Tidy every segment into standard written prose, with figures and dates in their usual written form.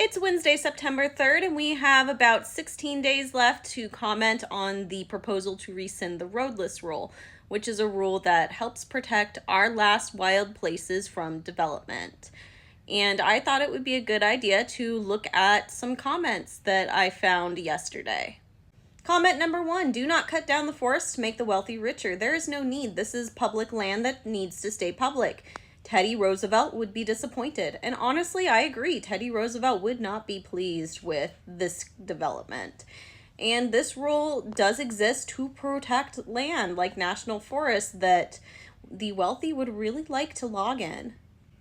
It's Wednesday, September 3rd, and we have about 16 days left to comment on the proposal to rescind the Roadless rule, which is a rule that helps protect our last wild places from development. And I thought it would be a good idea to look at some comments that I found yesterday. Comment number 1, do not cut down the forest to make the wealthy richer. There is no need. This is public land that needs to stay public. Teddy Roosevelt would be disappointed. And honestly, I agree. Teddy Roosevelt would not be pleased with this development. And this rule does exist to protect land like national forests that the wealthy would really like to log in.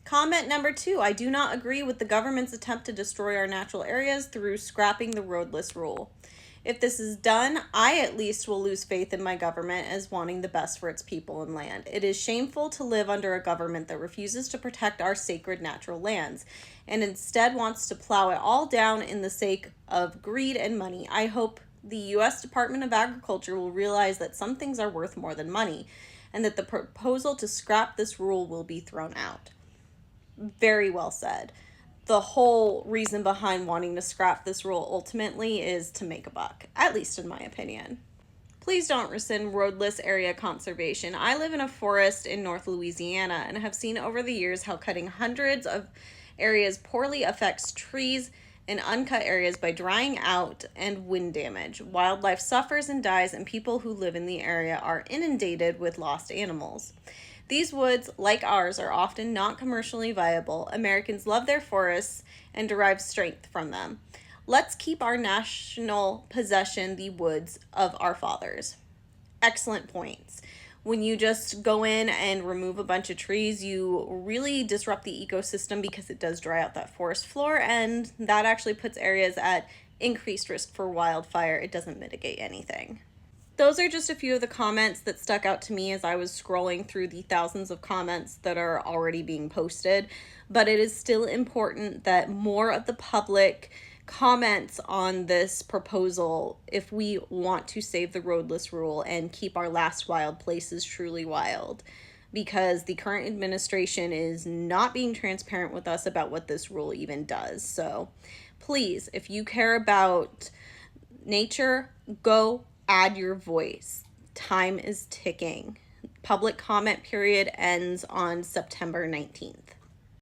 Comment number 2, I do not agree with the government's attempt to destroy our natural areas through scrapping the roadless rule. If this is done, I at least will lose faith in my government as wanting the best for its people and land. It is shameful to live under a government that refuses to protect our sacred natural lands and instead wants to plow it all down in the sake of greed and money. I hope the U.S. Department of Agriculture will realize that some things are worth more than money and that the proposal to scrap this rule will be thrown out. Very well said. The whole reason behind wanting to scrap this rule ultimately is to make a buck, at least in my opinion. Please don't rescind roadless area conservation. I live in a forest in North Louisiana and have seen over the years how cutting hundreds of areas poorly affects trees in uncut areas by drying out and wind damage. Wildlife suffers and dies, and people who live in the area are inundated with lost animals. These woods, like ours, are often not commercially viable. Americans love their forests and derive strength from them. Let's keep our national possession, the woods of our fathers. Excellent points. When you just go in and remove a bunch of trees, you really disrupt the ecosystem because it does dry out that forest floor, and that actually puts areas at increased risk for wildfire. It doesn't mitigate anything. Those are just a few of the comments that stuck out to me as I was scrolling through the thousands of comments that are already being posted. But it is still important that more of the public comments on this proposal if we want to save the roadless rule and keep our last wild places truly wild. Because the current administration is not being transparent with us about what this rule even does. So please, if you care about nature, go add your voice. Time is ticking. Public comment period ends on September 19th.